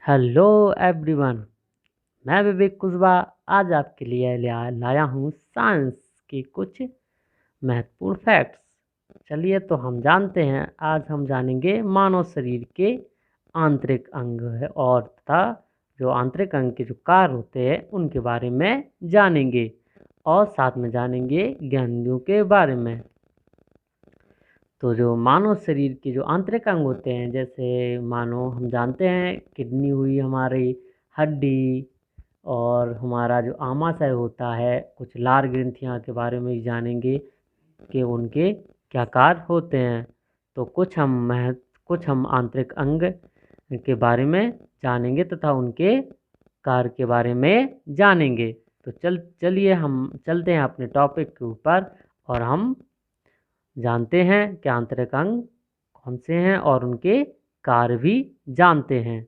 Hello everyone. मैं विवेक कुशवाहा आज आपके लिए लाया हूँ साइंस की कुछ महत्वपूर्ण फैक्ट्स। चलिए तो हम जानते हैं। आज हम जानेंगे मानव शरीर के आंतरिक अंग है और तथा जो आंतरिक अंग के जो कार्य होते हैं उनके बारे में जानेंगे और साथ में जानेंगे ज्ञानियों के बारे में। तो जो मानव शरीर के जो आंतरिक अंग होते हैं, जैसे मानो हम जानते हैं किडनी हुई हमारी, हड्डी, और हमारा जो आमाशय होता है, कुछ लार ग्रंथियाँ के बारे में भी जानेंगे कि उनके क्या कार्य होते हैं। तो कुछ हम आंतरिक अंग के बारे में जानेंगे तथा उनके कार्य के बारे में जानेंगे। तो चलिए हम चलते हैं अपने टॉपिक के ऊपर और हम जानते हैं कि आंतरिक अंग कौन से हैं और उनके कार्य भी जानते हैं।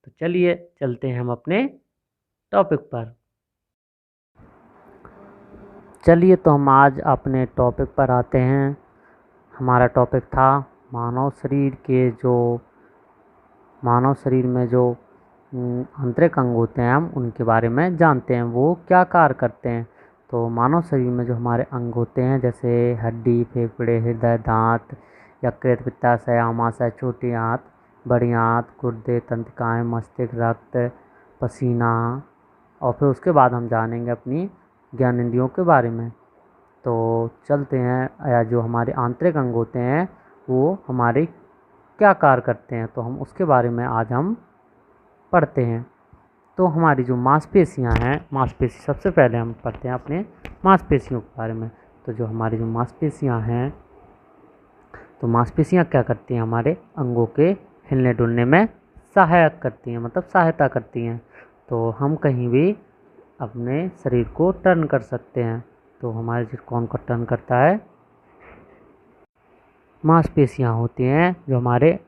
तो चलिए चलते हैं हम अपने टॉपिक पर। चलिए तो हम आज अपने टॉपिक पर आते हैं। हमारा टॉपिक था मानव शरीर में जो आंतरिक अंग होते हैं, हम उनके बारे में जानते हैं, वो क्या कार्य करते हैं। तो मानव शरीर में जो हमारे अंग होते हैं, जैसे हड्डी, फेफड़े, हृदय, दांत, यकृत, पित्ताशय, आमाशय, छोटी आंत, बड़ी आंत, गुर्दे, तंत्रिकाएं, मस्तिष्क, रक्त, पसीना, और फिर उसके बाद हम जानेंगे अपनी ज्ञानेंद्रियों के बारे में। तो चलते हैं, या जो हमारे आंतरिक अंग होते हैं वो हमारे क्या कार्य करते हैं, तो हम उसके बारे में आज हम पढ़ते हैं। तो हमारी जो मांसपेशियां हैं, मांसपेशी सबसे पहले हम पढ़ते हैं अपने मांसपेशियों के बारे में। तो जो हमारी जो मांसपेशियां हैं, तो मांसपेशियां क्या करती हैं, हमारे अंगों के हिलने डुलने में सहायक करती हैं, मतलब सहायता करती हैं। तो हम कहीं भी अपने शरीर को टर्न कर सकते हैं। तो हमारे शरीर कौन को टर्न करता है, मांसपेशियां होती हैं जो हमारे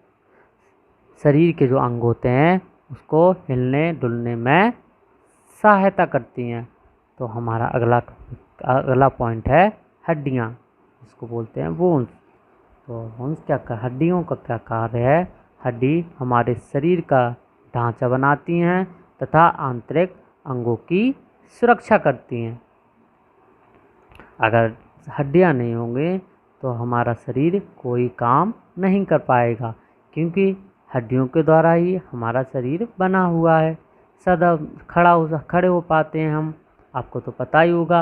शरीर के जो अंग होते हैं उसको हिलने डुलने में सहायता करती हैं। तो हमारा अगला पॉइंट है हड्डियां, इसको बोलते हैं बोन्स। तो बोन्स हड्डियों का क्या कार्य है। हड्डी हमारे शरीर का ढांचा बनाती हैं तथा आंतरिक अंगों की सुरक्षा करती हैं। अगर हड्डियां नहीं होंगी तो हमारा शरीर कोई काम नहीं कर पाएगा, क्योंकि हड्डियों के द्वारा ही हमारा शरीर बना हुआ है। सदा खड़े हो पाते हैं हम, आपको तो पता ही होगा,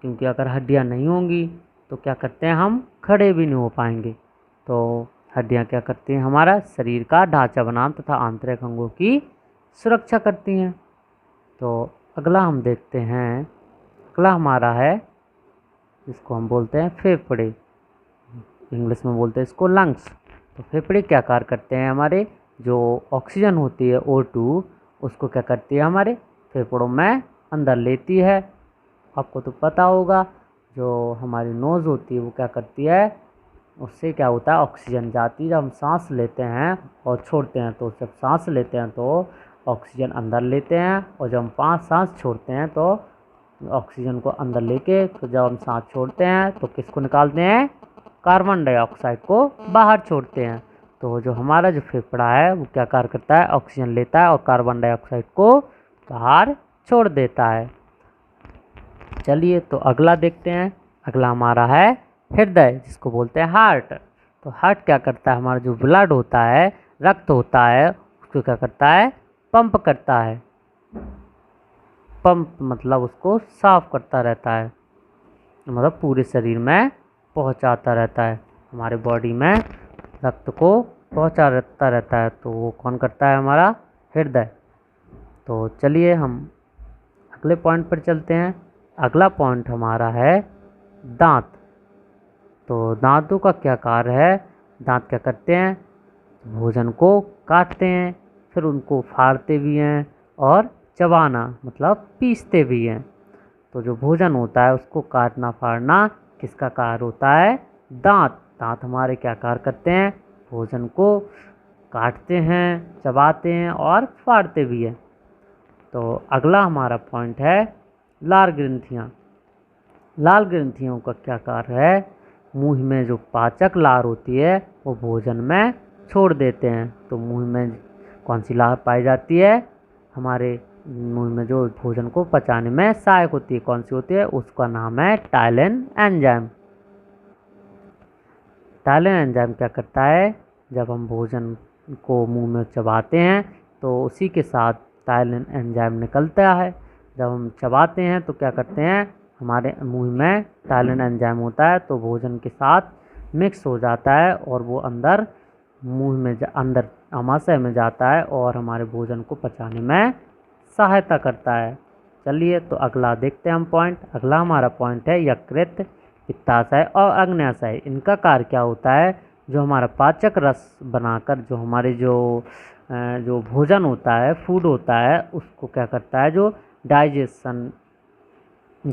क्योंकि अगर हड्डियां नहीं होंगी तो क्या करते हैं, हम खड़े भी नहीं हो पाएंगे। तो हड्डियां क्या करती हैं, हमारा शरीर का ढांचा बनाना तथा आंतरिक अंगों की सुरक्षा करती हैं। तो अगला हम देखते हैं, अगला हमारा है, इसको हम बोलते हैं फेफड़े, इंग्लिश में बोलते हैं इसको लंग्स। तो फेफड़े क्या कार्य करते हैं, हमारे जो ऑक्सीजन होती है O2, उसको क्या करती है, हमारे फेफड़ों में अंदर लेती है। आपको तो पता होगा, जो हमारी नोज़ होती है वो क्या करती है, उससे क्या होता है, ऑक्सीजन जाती है। जब हम सांस लेते हैं और छोड़ते हैं, तो जब सांस लेते हैं तो ऑक्सीजन अंदर लेते हैं, और जब हम सांस छोड़ते हैं तो ऑक्सीजन को अंदर लेके, तो जब हम सांस छोड़ते हैं तो किसको निकालते हैं, कार्बन डाइऑक्साइड को बाहर छोड़ते हैं। तो जो हमारा जो फेफड़ा है वो क्या कार्य करता है, ऑक्सीजन लेता है और कार्बन डाइऑक्साइड को बाहर छोड़ देता है। चलिए तो अगला देखते हैं, अगला हमारा है हृदय, जिसको बोलते हैं हार्ट। तो हार्ट क्या करता है, हमारा जो ब्लड होता है, रक्त होता है, उसको क्या करता है, पंप करता है। पंप मतलब उसको साफ करता रहता है, मतलब पूरे शरीर में पहुंचाता रहता है, हमारे बॉडी में रक्त को पहुंचाता रहता है। तो वो कौन करता है, हमारा हृदय। तो चलिए हम अगले पॉइंट पर चलते हैं। अगला पॉइंट हमारा है दांत। तो दांतों का क्या कार्य है, दांत क्या करते हैं, भोजन को काटते हैं, फिर उनको फाड़ते भी हैं, और चबाना मतलब पीसते भी हैं। तो जो भोजन होता है उसको काटना फाड़ना किसका कार्य होता है, दांत। दांत हमारे क्या कार्य करते हैं, भोजन को काटते हैं, चबाते हैं और फाड़ते भी हैं। तो अगला हमारा पॉइंट है लार ग्रंथियाँ। लाल ग्रंथियों का क्या कार्य है, मुंह में जो पाचक लार होती है वो भोजन में छोड़ देते हैं। तो मुंह में कौन सी लार पाई जाती है? हमारे मुंह में जो भोजन को पचाने में सहायक होती है, कौन सी होती है? उसका नाम है टाइलिन एंजाइम। टाइलिन एंजाइम क्या करता है? जब हम भोजन को मुंह में चबाते हैं तो उसी के साथ टाइलिन एंजाइम निकलता है। जब हम चबाते हैं तो क्या करते हैं? हमारे मुंह में टाइलिन एंजाइम होता है तो भोजन के साथ मिक्स हो जाता है और वो अंदर मुंह में अंदर आमाशय में जाता है और हमारे भोजन को पचाने में सहायता करता है। चलिए तो अगला देखते हैं हम पॉइंट। अगला हमारा पॉइंट है यकृत, पित्ताशय और अग्न्याशय। इनका कार्य क्या होता है? जो हमारा पाचक रस बनाकर जो हमारे जो भोजन होता है, फूड होता है, उसको क्या करता है? जो डाइजेशन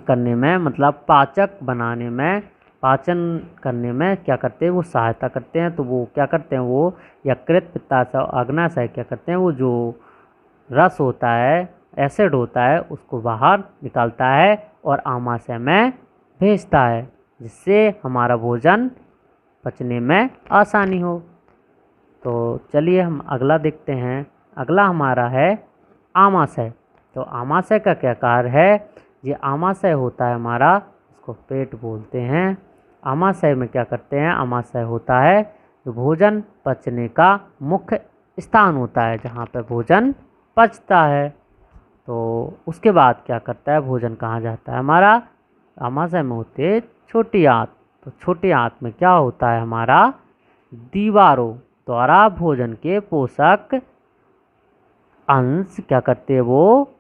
करने में, मतलब पाचक बनाने में, पाचन करने में क्या करते हैं? वो सहायता करते हैं। तो वो क्या करते हैं? वो यकृत, पित्ताशय और अग्न्याशय क्या करते हैं? वो जो रस होता है, एसिड होता है, उसको बाहर निकालता है और आमाशय में भेजता है, जिससे हमारा भोजन पचने में आसानी हो। तो चलिए हम अगला देखते हैं। अगला हमारा है आमाशय। तो आमाशय का क्या कार्य है? ये आमाशय होता है हमारा, इसको पेट बोलते हैं। आमाशय में क्या करते हैं? आमाशय होता है जो भोजन पचने का मुख्य स्थान होता है, जहाँ पर भोजन पचता है। तो उसके बाद क्या करता है? भोजन कहाँ जाता है हमारा? आमाशय में होती है छोटी आंत। तो छोटी आंत में क्या होता है? हमारा दीवारों द्वारा भोजन के पोषक अंश क्या करते हैं? वो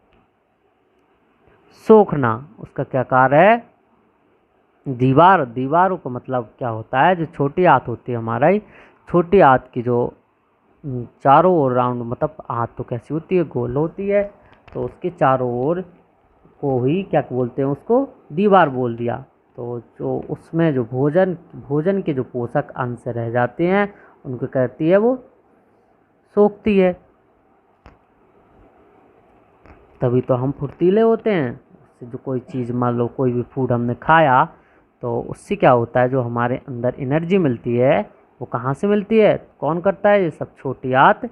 सोखना। उसका क्या कार्य है? दीवारों का मतलब क्या होता है? जो छोटी आंत होती है हमारी, छोटी आंत की जो चारों ओर राउंड, मतलब आंत तो कैसी होती है? गोल होती है। तो उसके चारों ओर को ही क्या बोलते हैं? उसको दीवार बोल दिया। तो जो उसमें जो भोजन के जो पोषक अंश रह जाते हैं उनको कहती है, वो सोखती है। तभी तो हम फुर्तीले होते हैं। उससे जो कोई चीज़, मान लो कोई भी फूड हमने खाया, तो उससे क्या होता है? जो हमारे अंदर एनर्जी मिलती है, वो कहाँ से मिलती है? कौन करता है? ये सब छोटी आंत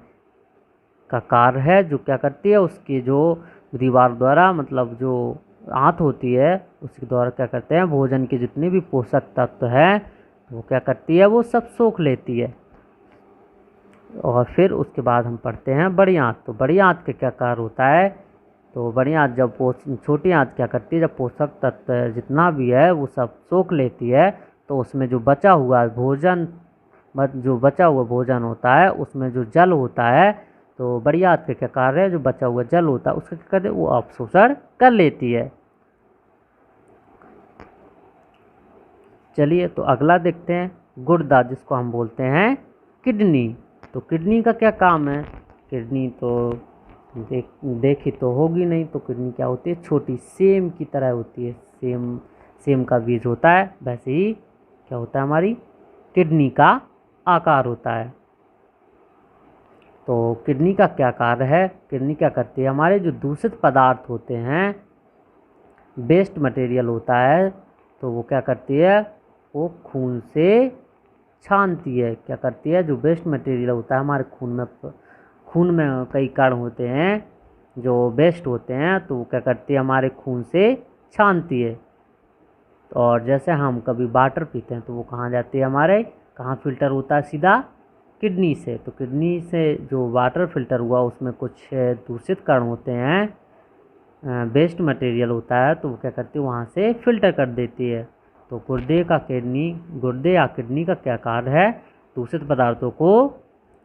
का कार्य है, जो क्या करती है? उसकी जो दीवार द्वारा, मतलब जो आंत होती है, उसके द्वारा क्या करते हैं? भोजन के जितने भी पोषक तत्व हैं वो क्या करती है? वो सब सोख लेती है। और फिर उसके बाद हम पढ़ते हैं बड़ी आंत। तो बड़ी आंत का क्या कार्य होता है? तो बड़ी आंत जब छोटी आंत क्या करती है? जब पोषक तत्व जितना भी है वो सब सोख लेती है, तो उसमें जो बचा हुआ भोजन होता है, उसमें जो जल होता है, तो बड़ी आंत का क्या कार्य है? जो बचा हुआ जल होता है उसका क्या करते हैं? वो अवशोषण कर लेती है। चलिए तो अगला देखते हैं गुर्दा, जिसको हम बोलते हैं किडनी। तो किडनी का क्या काम है? किडनी तो देखी तो होगी नहीं। तो किडनी क्या होती है? छोटी सेम की तरह होती है। सेम का बीज होता है, वैसे ही क्या होता है? हमारी किडनी का आकार होता है। तो किडनी का क्या कार्य है? किडनी क्या करती है? हमारे जो दूषित पदार्थ होते हैं, वेस्ट मटेरियल होता है, तो वो क्या करती है? वो खून से छानती है। क्या करती है? जो वेस्ट मटेरियल होता है हमारे खून में कई कण होते हैं जो वेस्ट होते हैं, तो वो क्या करती है? हमारे खून से छानती है। और जैसे हम कभी वाटर पीते हैं तो वो कहाँ जाती है? हमारे कहाँ फिल्टर होता है? सीधा किडनी से। तो किडनी से जो वाटर फिल्टर हुआ उसमें कुछ दूषित कण होते हैं, वेस्ट मटेरियल होता है, तो वो क्या करती है? वहाँ से फिल्टर कर देती है। तो गुर्दे या किडनी का क्या कार्य है? दूषित पदार्थों को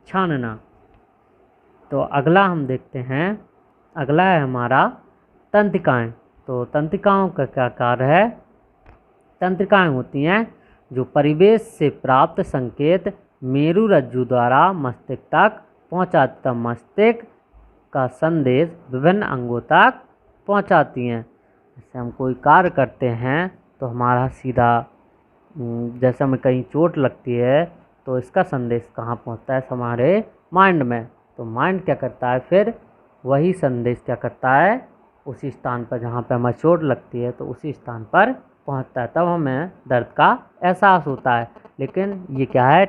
छानना। तो अगला हम देखते हैं। अगला है हमारा तंत्रिकाएं। तो तंत्रिकाओं का क्या कार्य है? तंत्रिकाएं होती हैं जो परिवेश से प्राप्त संकेत मेरुरज्जु द्वारा मस्तिष्क तक पहुंचाती है। मस्तिष्क का संदेश विभिन्न अंगों तक पहुंचाती हैं। जैसे हम कोई कार्य करते हैं तो हमारा सीधा, जैसे हमें कहीं चोट लगती है तो इसका संदेश कहाँ पहुंचता है? हमारे माइंड में। तो माइंड क्या करता है? फिर वही संदेश क्या करता है? उसी स्थान पर जहाँ पे हमें चोट लगती है तो उसी स्थान पर पहुंचता है, तब हमें दर्द का एहसास होता है। लेकिन ये क्या है?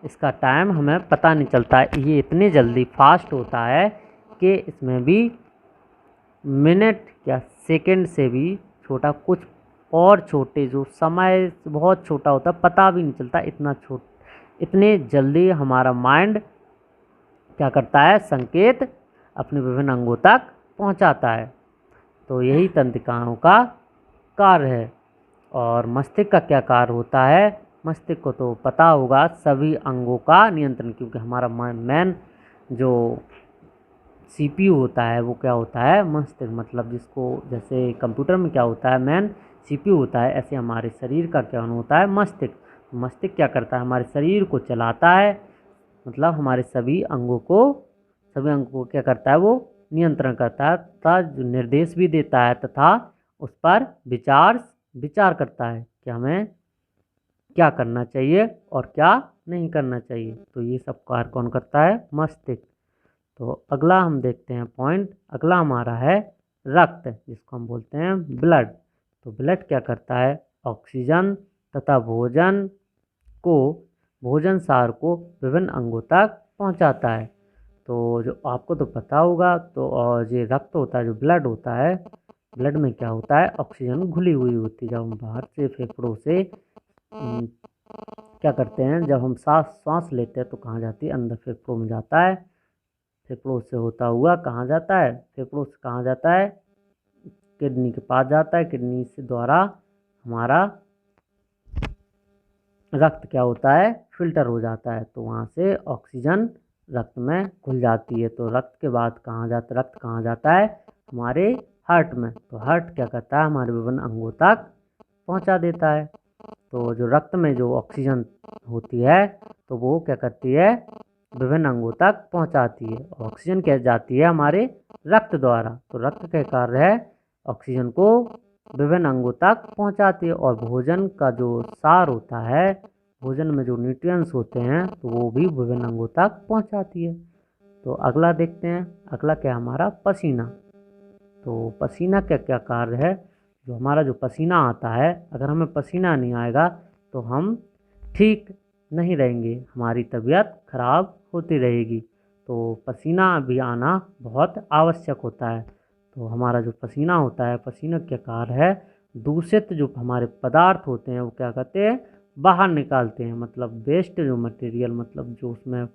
इसका टाइम हमें पता नहीं चलता है। ये इतनी जल्दी फास्ट होता है कि इसमें भी मिनट या सेकंड से भी छोटा कुछ और छोटे जो समय बहुत छोटा होता है पता भी नहीं चलता, इतने जल्दी हमारा माइंड क्या करता है, संकेत अपने विभिन्न अंगों तक पहुंचाता है। तो यही तंत्रिकाओं का कार्य है। और मस्तिष्क का क्या कार्य होता है, मस्तिष्क को तो पता होगा, सभी अंगों का नियंत्रण, क्योंकि हमारा मेन जो सीपीयू होता है वो क्या होता है, मस्तिष्क। मतलब जिसको जैसे कंप्यूटर में क्या होता है, मेन सीपीयू होता है, ऐसे हमारे शरीर का क्या होता है, मस्तिष्क। मस्तिष्क क्या करता है, हमारे शरीर को चलाता है, मतलब हमारे सभी अंगों को क्या करता है, वो नियंत्रण करता है तथा जो निर्देश भी देता है तथा उस पर विचार करता है कि हमें क्या करना चाहिए और क्या नहीं करना चाहिए। तो ये सब कार्य कौन करता है, मस्तिष्क। तो अगला हम देखते हैं पॉइंट, अगला हमारा है रक्त, जिसको हम बोलते हैं ब्लड। तो ब्लड क्या करता है, ऑक्सीजन तथा भोजन सार को विभिन्न अंगों तक पहुंचाता है। तो जो आपको तो पता होगा, तो और ये रक्त होता है, जो ब्लड होता है, ब्लड में क्या होता है, ऑक्सीजन घुली हुई होती है। जब हम बाहर से फेफड़ों से क्या करते हैं, जब हम सांस लेते हैं तो कहाँ जाती है, अंदर फेफड़ों में जाता है, फेफड़ों से होता हुआ कहाँ जाता है, फेफड़ों से कहाँ जाता है, किडनी के पास जाता है, किडनी से द्वारा हमारा रक्त क्या होता है, फिल्टर हो जाता है, तो वहाँ से ऑक्सीजन रक्त में घुल जाती है। तो रक्त के बाद रक्त कहाँ जाता है, हमारे हार्ट में। तो हार्ट क्या करता है, हमारे विभिन्न अंगों तक पहुँचा देता है। तो जो रक्त में जो ऑक्सीजन होती है तो वो क्या करती है, विभिन्न अंगों तक पहुँचाती है। ऑक्सीजन क्या जाती है हमारे रक्त द्वारा, तो रक्त का कार्य है ऑक्सीजन को विभिन्न अंगों तक पहुंचाती है। और भोजन का जो सार होता है, भोजन में जो न्यूट्रिएंट्स होते हैं तो वो भी विभिन्न अंगों तक पहुंचाती है। तो अगला देखते हैं, अगला क्या हमारा पसीना। तो पसीना क्या क्या कार्य है, जो हमारा जो पसीना आता है, अगर हमें पसीना नहीं आएगा तो हम ठीक नहीं रहेंगे, हमारी तबीयत खराब होती रहेगी। तो पसीना भी आना बहुत आवश्यक होता है। तो हमारा जो पसीना होता है, पसीना क्या कार्य है, दूषित जो हमारे पदार्थ होते हैं वो क्या करते हैं, बाहर निकालते हैं। मतलब वेस्ट जो मटेरियल, मतलब जो उसमें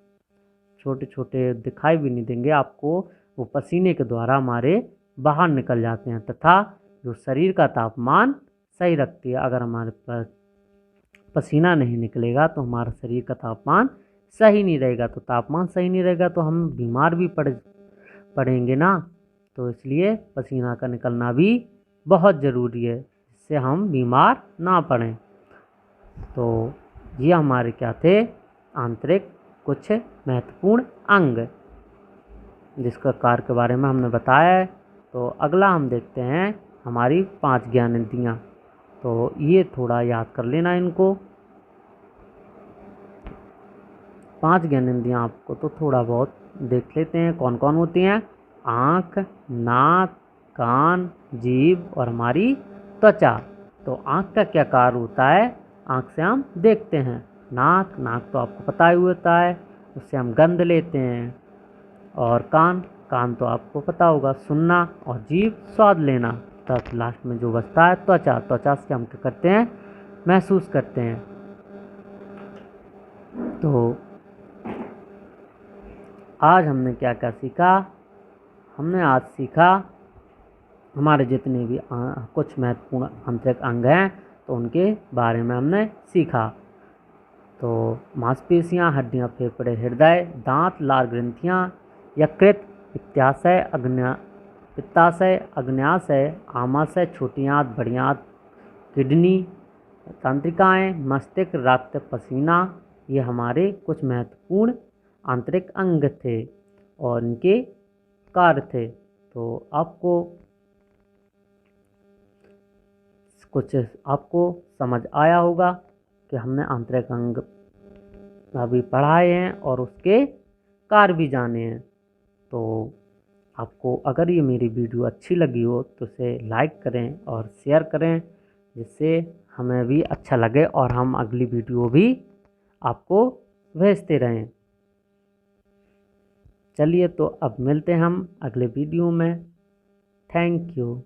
छोटे छोटे दिखाई भी नहीं देंगे आपको, वो पसीने के द्वारा हमारे बाहर निकल जाते हैं तथा जो शरीर का तापमान सही रखती है। अगर हमारे पास पसीना नहीं निकलेगा तो हमारा शरीर का तापमान सही नहीं रहेगा, तो तापमान सही नहीं रहेगा तो हम बीमार भी पड़ेंगे ना। तो इसलिए पसीना का निकलना भी बहुत ज़रूरी है, जिससे हम बीमार ना पड़ें। तो ये हमारे क्या थे, आंतरिक कुछ महत्वपूर्ण अंग, जिसका कार्य के बारे में हमने बताया है। तो अगला हम देखते हैं हमारी 5 ज्ञानेंद्रियाँ। तो ये थोड़ा याद कर लेना इनको। 5 ज्ञानेंद्रियाँ आपको तो थोड़ा बहुत देख लेते हैं कौन कौन होती हैं। आँख, नाक, कान, जीभ और हमारी त्वचा। तो आँख का क्या कार्य होता है, आँख से हम देखते हैं। नाक तो आपको पता ही होता है, उससे हम गंध लेते हैं। और कान तो आपको पता होगा, सुनना। और जीभ स्वाद लेना। तब लास्ट में जो बचता है त्वचा से हम क्या करते हैं, महसूस करते हैं। तो आज हमने क्या क्या सीखा, हमने आज सीखा हमारे जितने भी कुछ महत्वपूर्ण आंतरिक अंग हैं तो उनके बारे में हमने सीखा। तो मांसपेशियां, हड्डियां, फेफड़े, हृदय, दांत, लार ग्रंथियां, यकृत, पित्ताशय, अग्न्याशय, आमाशय, छोटी आंत, बड़ी आंत, किडनी, तंत्रिकाएं, मस्तिष्क, रक्त, पसीना, ये हमारे कुछ महत्वपूर्ण आंतरिक अंग थे और इनके कार्य थे। तो आपको समझ आया होगा कि हमने आंतरिक अंग अभी पढ़ाए हैं और उसके कार्य भी जाने हैं। तो आपको अगर ये मेरी वीडियो अच्छी लगी हो तो इसे लाइक करें और शेयर करें, जिससे हमें भी अच्छा लगे और हम अगली वीडियो भी आपको भेजते रहें। चलिए तो अब मिलते हैं हम अगले वीडियो में। Thank you.